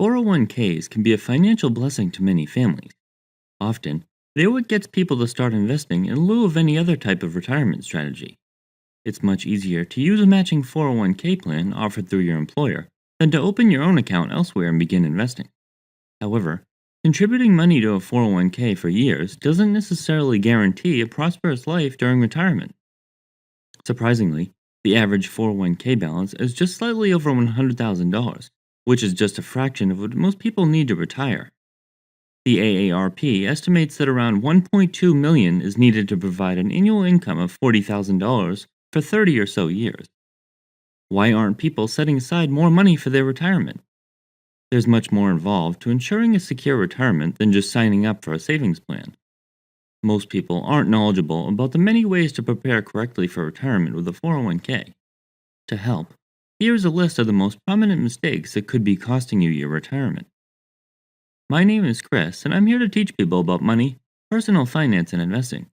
401ks can be a financial blessing to many families. Often, they're what gets people to start investing in lieu of any other type of retirement strategy. It's much easier to use a matching 401k plan offered through your employer than to open your own account elsewhere and begin investing. However, contributing money to a 401k for years doesn't necessarily guarantee a prosperous life during retirement. Surprisingly, the average 401k balance is just slightly over $100,000, which is just a fraction of what most people need to retire. The AARP estimates that around 1.2 million is needed to provide an annual income of $40,000 for 30 or so years. Why aren't people setting aside more money for their retirement? There's much more involved to ensuring a secure retirement than just signing up for a savings plan. Most people aren't knowledgeable about the many ways to prepare correctly for retirement with a 401k. To help, here's a list of the most prominent mistakes that could be costing you your retirement. My name is Chris, and I'm here to teach people about money, personal finance, and investing.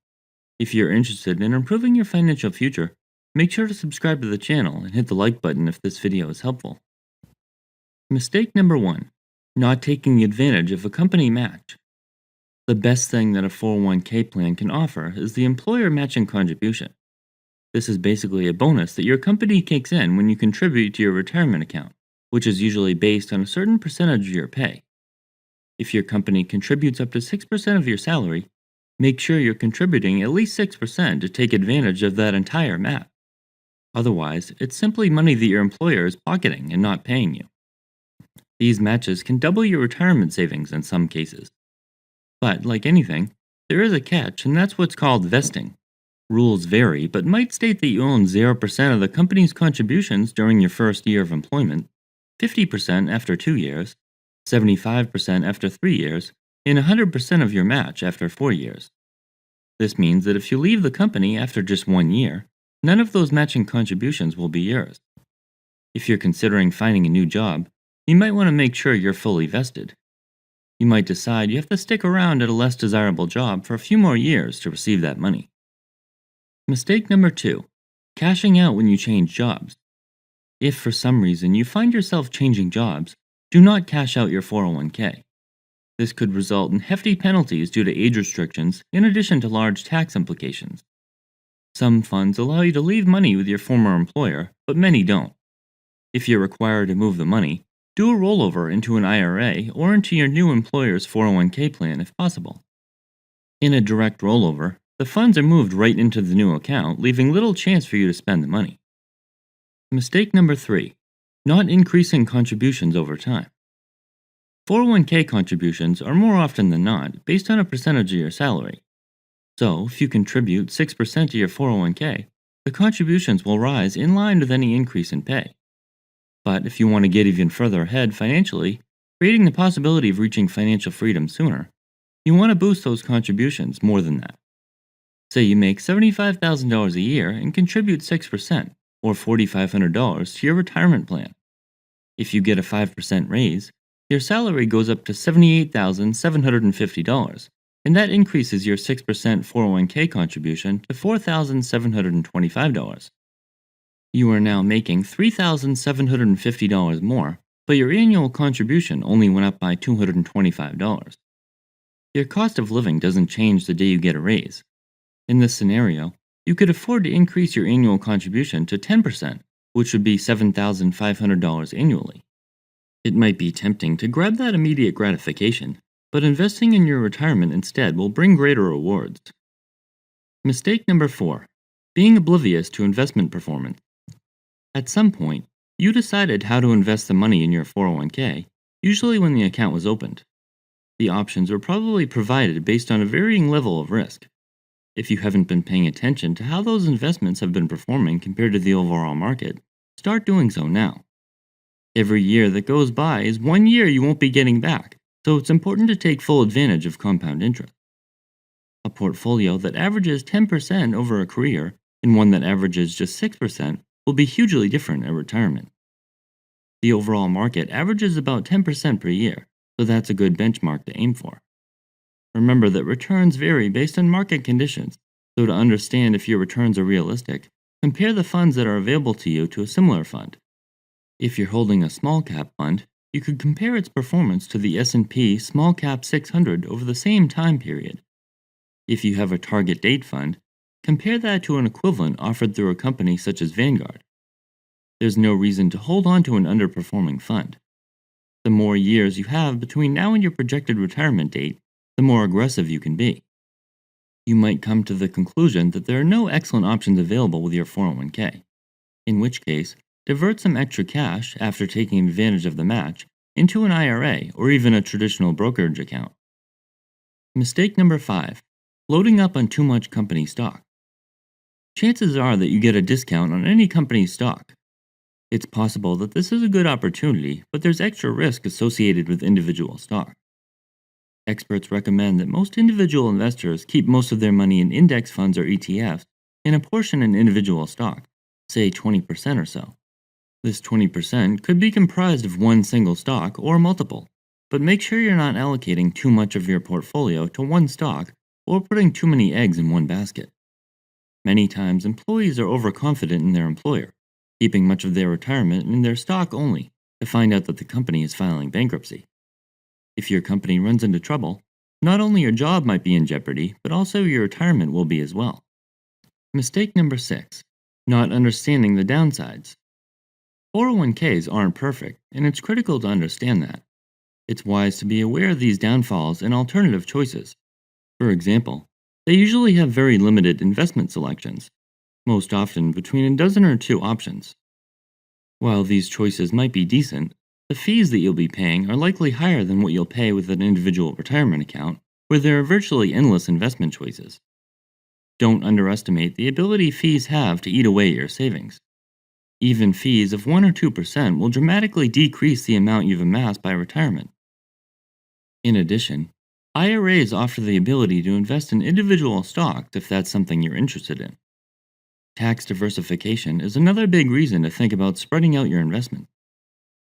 If you're interested in improving your financial future, make sure to subscribe to the channel and hit the like button if this video is helpful. Mistake number 1. Not taking advantage of a company match. The best thing that a 401k plan can offer is the employer matching contribution. This is basically a bonus that your company kicks in when you contribute to your retirement account, which is usually based on a certain percentage of your pay. If your company contributes up to 6% of your salary, make sure you're contributing at least 6% to take advantage of that entire match. Otherwise, it's simply money that your employer is pocketing and not paying you. These matches can double your retirement savings in some cases. But, like anything, there is a catch, and that's what's called vesting. Rules vary, but might state that you own 0% of the company's contributions during your first year of employment, 50% after 2 years, 75% after 3 years, and 100% of your match after 4 years. This means that if you leave the company after just 1 year, none of those matching contributions will be yours. If you're considering finding a new job, you might want to make sure you're fully vested. You might decide you have to stick around at a less desirable job for a few more years to receive that money. Mistake number 2. Cashing out when you change jobs. If for some reason you find yourself changing jobs, do not cash out your 401k. This could result in hefty penalties due to age restrictions in addition to large tax implications. Some funds allow you to leave money with your former employer, but many don't. If you're required to move the money, do a rollover into an IRA or into your new employer's 401k plan if possible. In a direct rollover, the funds are moved right into the new account, leaving little chance for you to spend the money. Mistake number 3. Not increasing contributions over time. 401k contributions are more often than not based on a percentage of your salary. So, if you contribute 6% to your 401k, the contributions will rise in line with any increase in pay. But if you want to get even further ahead financially, creating the possibility of reaching financial freedom sooner, you want to boost those contributions more than that. Say you make $75,000 a year and contribute 6%, or $4,500 to your retirement plan. If you get a 5% raise, your salary goes up to $78,750, and that increases your 6% 401k contribution to $4,725. You are now making $3,750 more, but your annual contribution only went up by $225. Your cost of living doesn't change the day you get a raise. In this scenario, you could afford to increase your annual contribution to 10%, which would be $7,500 annually. It might be tempting to grab that immediate gratification, but investing in your retirement instead will bring greater rewards. Mistake number 4. Being oblivious to investment performance. At some point, you decided how to invest the money in your 401k, usually when the account was opened. The options were probably provided based on a varying level of risk. If you haven't been paying attention to how those investments have been performing compared to the overall market, start doing so now. Every year that goes by is 1 year you won't be getting back, so it's important to take full advantage of compound interest. A portfolio that averages 10% over a career and one that averages just 6% will be hugely different at retirement. The overall market averages about 10% per year, so that's a good benchmark to aim for. Remember that returns vary based on market conditions, so to understand if your returns are realistic, compare the funds that are available to you to a similar fund. If you're holding a small cap fund, you could compare its performance to the S&P Small Cap 600 over the same time period. If you have a target date fund, compare that to an equivalent offered through a company such as Vanguard. There's no reason to hold on to an underperforming fund. The more years you have between now and your projected retirement date, the more aggressive you can be. You might come to the conclusion that there are no excellent options available with your 401k, in which case, divert some extra cash after taking advantage of the match into an IRA or even a traditional brokerage account. Mistake number 5. Loading up on too much company stock. Chances are that you get a discount on any company's stock. It's possible that this is a good opportunity, but there's extra risk associated with individual stock. Experts recommend that most individual investors keep most of their money in index funds or ETFs and a portion in individual stock, say 20% or so. This 20% could be comprised of one single stock or multiple, but make sure you're not allocating too much of your portfolio to one stock or putting too many eggs in one basket. Many times, employees are overconfident in their employer, keeping much of their retirement in their stock only to find out that the company is filing bankruptcy. If your company runs into trouble, not only your job might be in jeopardy, but also your retirement will be as well. Mistake number 6. Not understanding the downsides. 401ks aren't perfect, and it's critical to understand that. It's wise to be aware of these downfalls and alternative choices. For example, they usually have very limited investment selections, most often between a dozen or two options. While these choices might be decent, the fees that you'll be paying are likely higher than what you'll pay with an individual retirement account, where there are virtually endless investment choices. Don't underestimate the ability fees have to eat away at your savings. Even fees of 1 or 2% will dramatically decrease the amount you've amassed by retirement. In addition, IRAs offer the ability to invest in individual stocks if that's something you're interested in. Tax diversification is another big reason to think about spreading out your investment.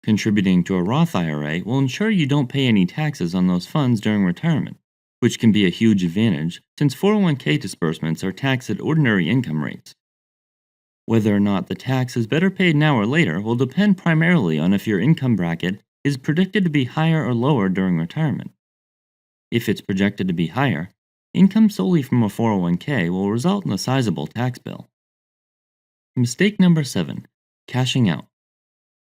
Contributing to a Roth IRA will ensure you don't pay any taxes on those funds during retirement, which can be a huge advantage since 401k disbursements are taxed at ordinary income rates. Whether or not the tax is better paid now or later will depend primarily on if your income bracket is predicted to be higher or lower during retirement. If it's projected to be higher, income solely from a 401k will result in a sizable tax bill. Mistake number 7. Cashing out.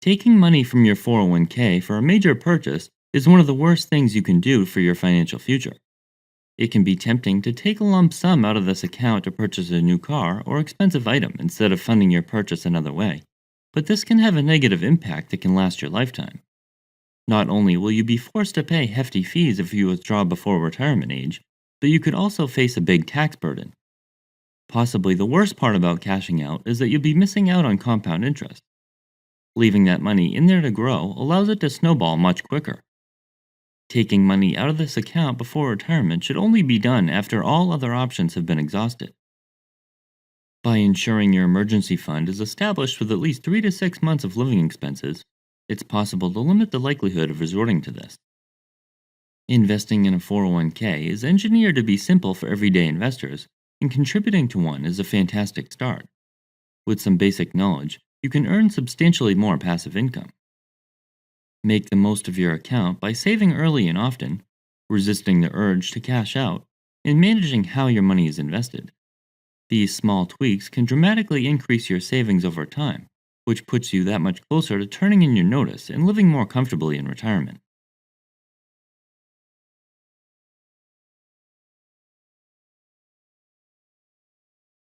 Taking money from your 401k for a major purchase is one of the worst things you can do for your financial future. It can be tempting to take a lump sum out of this account to purchase a new car or expensive item instead of funding your purchase another way, but this can have a negative impact that can last your lifetime. Not only will you be forced to pay hefty fees if you withdraw before retirement age, but you could also face a big tax burden. Possibly the worst part about cashing out is that you'll be missing out on compound interest. Leaving that money in there to grow allows it to snowball much quicker. Taking money out of this account before retirement should only be done after all other options have been exhausted. By ensuring your emergency fund is established with at least 3 to 6 months of living expenses, it's possible to limit the likelihood of resorting to this. Investing in a 401k is engineered to be simple for everyday investors, and contributing to one is a fantastic start. With some basic knowledge, you can earn substantially more passive income. Make the most of your account by saving early and often, resisting the urge to cash out, and managing how your money is invested. These small tweaks can dramatically increase your savings over time, which puts you that much closer to turning in your notice and living more comfortably in retirement.